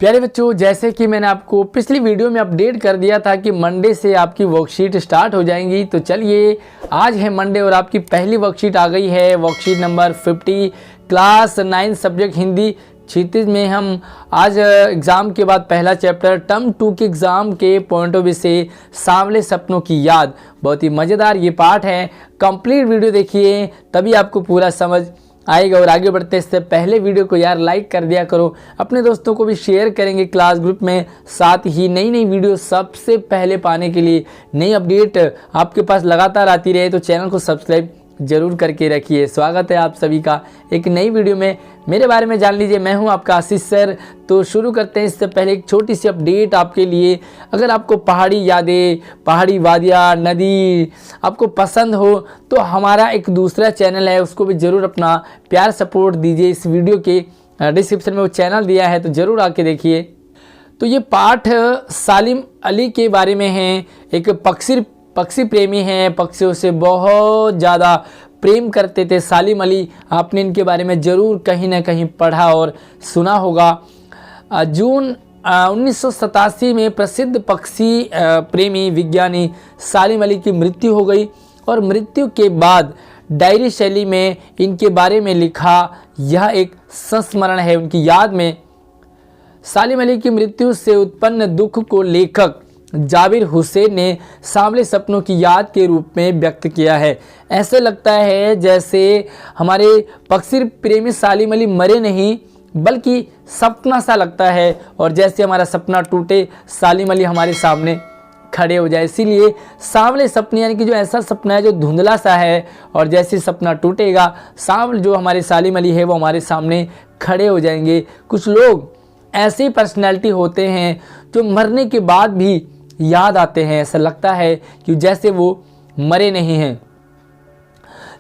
प्यारे बच्चों, जैसे कि मैंने आपको पिछली वीडियो में अपडेट कर दिया था कि मंडे से आपकी वर्कशीट स्टार्ट हो जाएंगी। तो चलिए, आज है मंडे और आपकी पहली वर्कशीट आ गई है। Worksheet number 50 class 9 subject Hindi Kshitij में हम आज एग्ज़ाम के बाद पहला चैप्टर टर्म 2 के एग्ज़ाम के पॉइंट ऑफ व्यू से सांवले सपनों की याद, बहुत ही मज़ेदार ये पार्ट है। कंप्लीट वीडियो देखिए तभी आपको पूरा समझ आएगा। और आगे बढ़ते इससे पहले वीडियो को यार लाइक कर दिया करो, अपने दोस्तों को भी शेयर करेंगे क्लास ग्रुप में। साथ ही नई नई वीडियो सबसे पहले पाने के लिए, नई अपडेट आपके पास लगातार आती रहे तो चैनल को सब्सक्राइब जरूर करके रखिए। स्वागत है आप सभी का एक नई वीडियो में। मेरे बारे में जान लीजिए, मैं हूं आपका आशीष सर। तो शुरू करते हैं। इससे पहले एक छोटी सी अपडेट आपके लिए। अगर आपको पहाड़ी यादें, पहाड़ी वादियाँ, नदी आपको पसंद हो तो हमारा एक दूसरा चैनल है, उसको भी ज़रूर अपना प्यार सपोर्ट दीजिए। इस वीडियो के डिस्क्रिप्शन में वो चैनल दिया है, तो ज़रूर आके देखिए। तो ये पाठ सालिम अली के बारे में है। एक पक्षी प्रेमी हैं, पक्षियों से बहुत ज़्यादा प्रेम करते थे सालिम अली। आपने इनके बारे में ज़रूर कहीं ना कहीं पढ़ा और सुना होगा। जून 1987 में प्रसिद्ध पक्षी प्रेमी विज्ञानी सालिम अली की मृत्यु हो गई और मृत्यु के बाद डायरी शैली में इनके बारे में लिखा यह एक संस्मरण है। उनकी याद में सालिम अली की मृत्यु से उत्पन्न दुख को लेखक जाबिर हुसैन ने सांवले सपनों की याद के रूप में व्यक्त किया है। ऐसे लगता है जैसे हमारे पक्षी प्रेमी सालिम अली मरे नहीं, बल्कि सपना सा लगता है, और जैसे हमारा सपना टूटे सालिम अली हमारे सामने खड़े हो जाए। इसीलिए सांवले सपने यानी कि जो ऐसा सपना है जो धुंधला सा है, और जैसे सपना टूटेगा सांवल जो हमारे सालिम अली है वो हमारे सामने खड़े हो जाएंगे। कुछ लोग ऐसी पर्सनैलिटी होते हैं जो मरने के बाद भी याद आते हैं, ऐसा लगता है कि जैसे वो मरे नहीं हैं।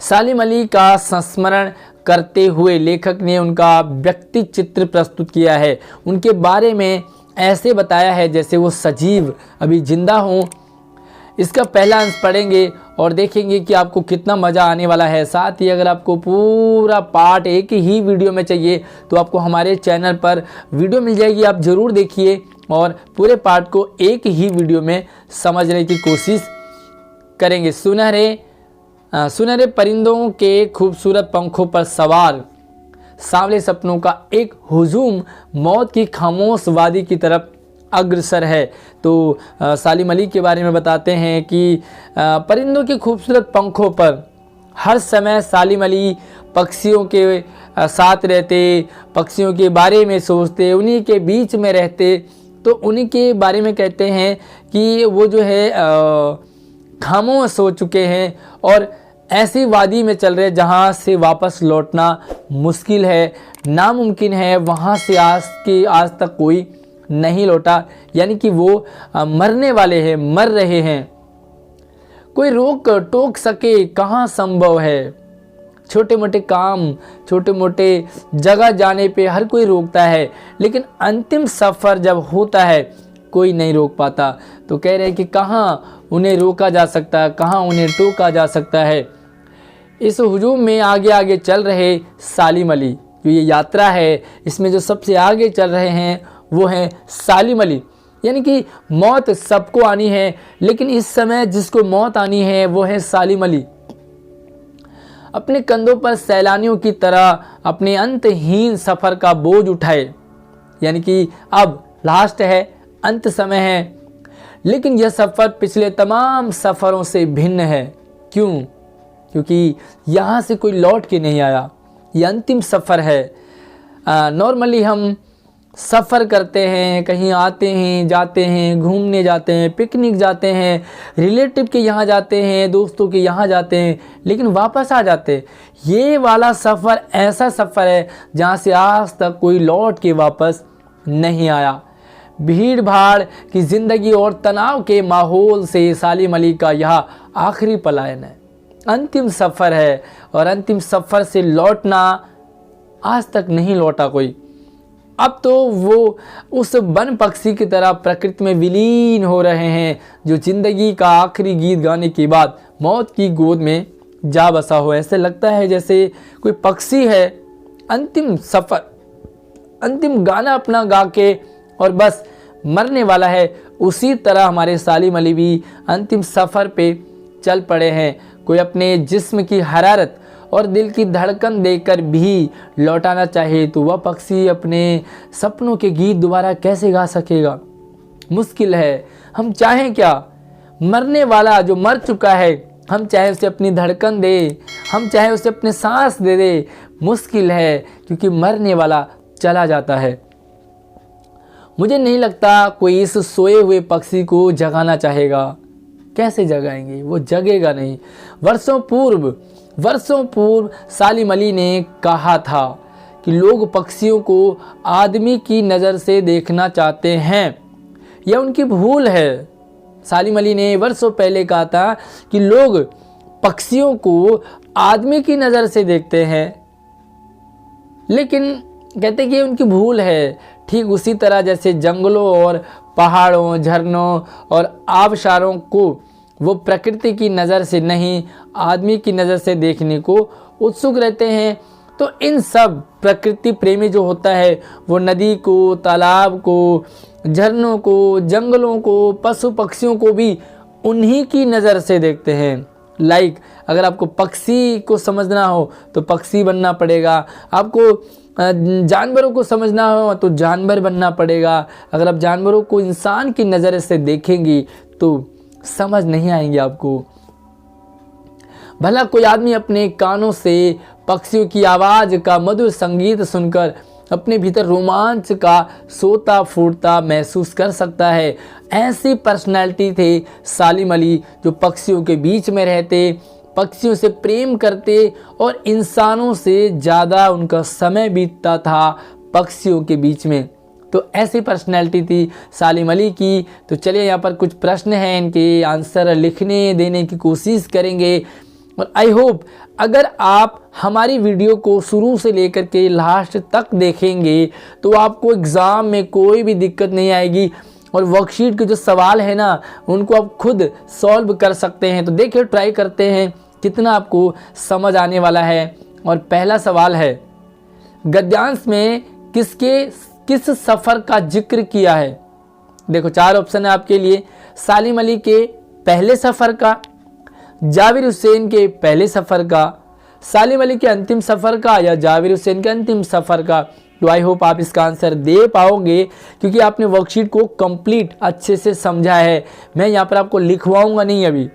सालिम अली का संस्मरण करते हुए लेखक ने उनका व्यक्ति चित्र प्रस्तुत किया है। उनके बारे में ऐसे बताया है जैसे वो सजीव अभी जिंदा हों। इसका पहला अंश पढ़ेंगे और देखेंगे कि आपको कितना मज़ा आने वाला है। साथ ही अगर आपको पूरा पार्ट एक ही वीडियो में चाहिए तो आपको हमारे चैनल पर वीडियो मिल जाएगी, आप ज़रूर देखिए और पूरे पार्ट को एक ही वीडियो में समझने की कोशिश करेंगे। सुनहरे परिंदों के खूबसूरत पंखों पर सवार सांवले सपनों का एक हुजूम मौत की खामोश वादी की तरफ अग्रसर है। तो सालिम अली के बारे में बताते हैं कि परिंदों के खूबसूरत पंखों पर हर समय सालिम अली पक्षियों के साथ रहते, पक्षियों के बारे में सोचते, उन्हीं के बीच में रहते। तो उन्हीं के बारे में कहते हैं कि वो जो है खामोश हो चुके हैं और ऐसी वादी में चल रहे जहाँ से वापस लौटना मुश्किल है, नामुमकिन है। वहाँ से आज तक कोई नहीं लौटा, यानी कि वो मरने वाले हैं, मर रहे हैं। कोई रोक टोक सके कहाँ संभव है। छोटे मोटे काम, छोटे मोटे जगह जाने पे हर कोई रोकता है, लेकिन अंतिम सफ़र जब होता है कोई नहीं रोक पाता। तो कह रहे हैं कि कहाँ उन्हें रोका जा सकता है, कहाँ उन्हें टोका जा सकता है। इस हुजूम में आगे आगे चल रहे सालिम अली, जो ये यात्रा है इसमें जो सबसे आगे चल रहे हैं वो हैं सालिम अली। यानी कि मौत सबको आनी है, लेकिन इस समय जिसको मौत आनी है वो है सालिम अली। अपने कंधों पर सैलानियों की तरह अपने अंतहीन सफ़र का बोझ उठाए, यानी कि अब लास्ट है, अंत समय है। लेकिन यह सफ़र पिछले तमाम सफ़रों से भिन्न है। क्यों? क्योंकि यहाँ से कोई लौट के नहीं आया, यह अंतिम सफ़र है। नॉर्मली हम सफ़र करते हैं, कहीं आते हैं, जाते हैं, घूमने जाते हैं, पिकनिक जाते हैं, रिलेटिव के यहाँ जाते हैं, दोस्तों के यहाँ जाते हैं, लेकिन वापस आ जाते हैं। ये वाला सफ़र ऐसा सफ़र है जहाँ से आज तक कोई लौट के वापस नहीं आया। भीड़ भाड़ की ज़िंदगी और तनाव के माहौल से सालिम अली का यह आखिरी पलायन है, अंतिम सफ़र है। और अंतिम सफ़र से लौटना आज तक नहीं लौटा कोई। अब तो वो उस वन पक्षी की तरह प्रकृति में विलीन हो रहे हैं जो ज़िंदगी का आखिरी गीत गाने के बाद मौत की गोद में जा बसा हो। ऐसे लगता है जैसे कोई पक्षी है, अंतिम सफ़र, अंतिम गाना अपना गा के और बस मरने वाला है, उसी तरह हमारे सालिम अली भी अंतिम सफ़र पे चल पड़े हैं। कोई अपने जिस्म की हरारत और दिल की धड़कन देकर भी लौटाना चाहे तो वह पक्षी अपने सपनों के गीत दोबारा कैसे गा सकेगा? मुश्किल है। हम चाहें क्या? मरने वाला जो मर चुका है, हम चाहे उसे अपनी धड़कन दे, हम चाहे उसे अपने सांस दे दे, मुश्किल है, क्योंकि मरने वाला चला जाता है। मुझे नहीं लगता कोई इस सोए हुए पक्षी को जगाना चाहेगा। कैसे जगाएंगे? वो जगेगा नहीं। वर्षों पूर्व सालिम अली ने कहा था कि लोग पक्षियों को आदमी की नज़र से देखना चाहते हैं, यह उनकी भूल है। सालिम अली ने वर्षों पहले कहा था कि लोग पक्षियों को आदमी की नज़र से देखते हैं, लेकिन कहते कि ये उनकी भूल है। ठीक उसी तरह जैसे जंगलों और पहाड़ों, झरनों और आबशारों को वो प्रकृति की नज़र से नहीं, आदमी की नज़र से देखने को उत्सुक रहते हैं, तो इन सब प्रकृति प्रेमी जो होता है वो नदी को, तालाब को, झरनों को, जंगलों को, पशु पक्षियों को भी उन्हीं की नज़र से देखते हैं। अगर आपको पक्षी को समझना हो तो पक्षी बनना पड़ेगा, आपको जानवरों को समझना हो तो जानवर बनना पड़ेगा। अगर आप जानवरों को इंसान की नज़र से देखेंगी तो समझ नहीं आएंगे आपको। भला कोई आदमी अपने कानों से पक्षियों की आवाज़ का मधुर संगीत सुनकर अपने भीतर रोमांच का सोता फूटता महसूस कर सकता है। ऐसी पर्सनैलिटी थे सालिम अली, जो पक्षियों के बीच में रहते, पक्षियों से प्रेम करते और इंसानों से ज़्यादा उनका समय बीतता था पक्षियों के बीच में। तो ऐसी पर्सनैलिटी थी सालिम अली की। तो चलिए यहाँ पर कुछ प्रश्न हैं, इनके आंसर लिखने देने की कोशिश करेंगे। और आई होप अगर आप हमारी वीडियो को शुरू से लेकर के लास्ट तक देखेंगे तो आपको एग्ज़ाम में कोई भी दिक्कत नहीं आएगी और वर्कशीट के जो सवाल है ना उनको आप खुद सॉल्व कर सकते हैं। तो देखिए, ट्राई करते हैं कितना आपको समझ आने वाला है। और पहला सवाल है, गद्यांश में किस सफ़र का जिक्र किया है? देखो 4 ऑप्शन है आपके लिए। सालिम अली के पहले सफ़र का, जाबिर हुसैन के पहले सफ़र का, सालिम अली के अंतिम सफ़र का, या जाबिर हुसैन के अंतिम सफ़र का। तो आई होप आप इसका आंसर दे पाओगे क्योंकि आपने वर्कशीट को कंप्लीट अच्छे से समझा है। मैं यहाँ पर आपको लिखवाऊंगा नहीं, अभी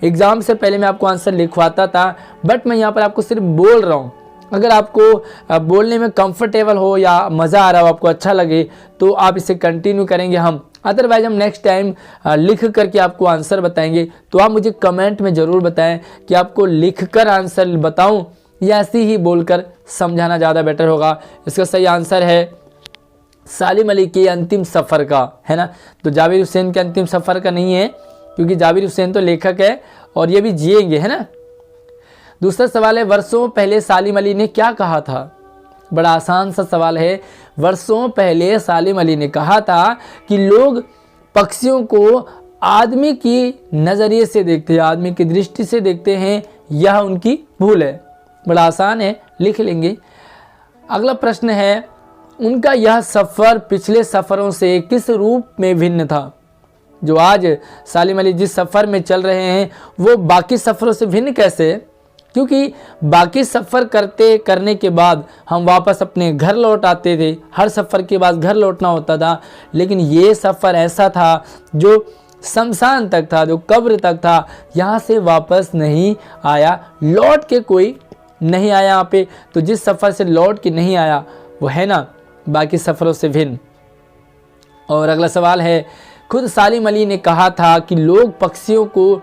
एग्ज़ाम से पहले मैं आपको आंसर लिखवाता था, बट मैं यहाँ पर आपको सिर्फ बोल रहा हूँ। अगर आपको बोलने में कंफर्टेबल हो या मज़ा आ रहा हो, आपको अच्छा लगे, तो आप इसे कंटिन्यू करेंगे हम। अदरवाइज हम नेक्स्ट टाइम लिख करके आपको आंसर बताएंगे। तो आप मुझे कमेंट में ज़रूर बताएं कि आपको लिख कर आंसर बताऊं या ऐसे ही बोलकर समझाना ज़्यादा बेटर होगा। इसका सही आंसर है सालिम अली के अंतिम सफ़र का, है ना। तो जाबिर हुसैन के अंतिम सफ़र का नहीं है, क्योंकि जाबिर हुसैन तो लेखक है और ये भी जिएंगे, है ना। दूसरा सवाल है, वर्षों पहले सालिम अली ने क्या कहा था? बड़ा आसान सा सवाल है। वर्षों पहले सालिम अली ने कहा था कि लोग पक्षियों को आदमी की नज़रिए से देखते हैं, आदमी की दृष्टि से देखते हैं, यह उनकी भूल है। बड़ा आसान है, लिख लेंगे। अगला प्रश्न है, उनका यह सफ़र पिछले सफ़रों से किस रूप में भिन्न था? जो आज सालिम अली जिस सफ़र में चल रहे हैं वो बाकी सफ़रों से भिन्न कैसे है? क्योंकि बाकी सफ़र करने के बाद हम वापस अपने घर लौट आते थे, हर सफ़र के बाद घर लौटना होता था, लेकिन ये सफ़र ऐसा था जो शमशान तक था, जो कब्र तक था, यहाँ से वापस नहीं आया, लौट के कोई नहीं आया यहाँ पे। तो जिस सफ़र से लौट के नहीं आया वो है ना बाकी सफ़रों से भिन्न। और अगला सवाल है, खुद सालिम अली ने कहा था कि लोग पक्षियों को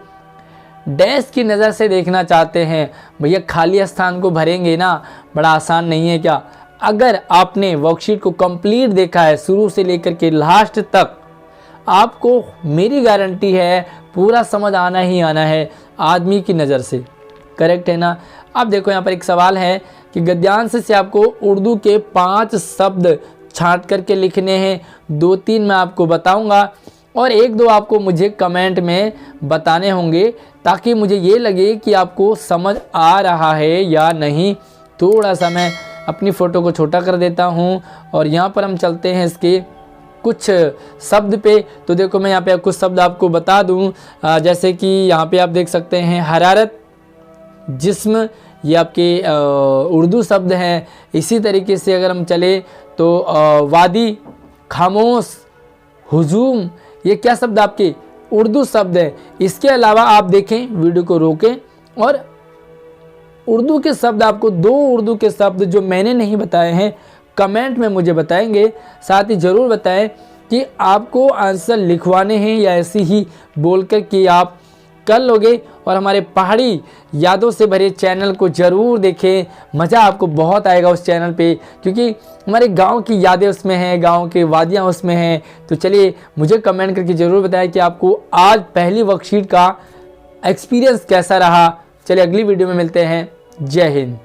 डैश की नज़र से देखना चाहते हैं। भैया खाली स्थान को भरेंगे ना, बड़ा आसान नहीं है क्या? अगर आपने वर्कशीट को कंप्लीट देखा है शुरू से लेकर के लास्ट तक, आपको मेरी गारंटी है पूरा समझ आना ही आना है आदमी की नज़र से। करेक्ट है ना। अब देखो यहाँ पर एक सवाल है कि गद्यांश से आपको उर्दू के 5 शब्द छांट करके लिखने हैं। 2-3 मैं आपको बताऊंगा और 1-2 आपको मुझे कमेंट में बताने होंगे, ताकि मुझे ये लगे कि आपको समझ आ रहा है या नहीं। थोड़ा सा मैं अपनी फ़ोटो को छोटा कर देता हूँ और यहाँ पर हम चलते हैं इसके कुछ शब्द पे। तो देखो मैं यहाँ पे कुछ शब्द आपको बता दूँ, जैसे कि यहाँ पे आप देख सकते हैं हरारत, जिस्म, ये आपके उर्दू शब्द हैं। इसी तरीके से अगर हम चले तो वादी, खामोश, हुजूम, ये क्या शब्द आपके उर्दू शब्द है। इसके अलावा आप देखें, वीडियो को रोकें और उर्दू के शब्द, आपको 2 उर्दू के शब्द जो मैंने नहीं बताए हैं कमेंट में मुझे बताएंगे। साथ ही ज़रूर बताएं कि आपको आंसर लिखवाने हैं या ऐसे ही बोलकर कि आप कर लोगे। और हमारे पहाड़ी यादों से भरे चैनल को ज़रूर देखें, मज़ा आपको बहुत आएगा उस चैनल पे, क्योंकि हमारे गांव की यादें उसमें हैं, गांव के वादियां उसमें हैं। तो चलिए मुझे कमेंट करके ज़रूर बताएं कि आपको आज पहली वर्कशीट का एक्सपीरियंस कैसा रहा। चलिए अगली वीडियो में मिलते हैं। जय हिंद।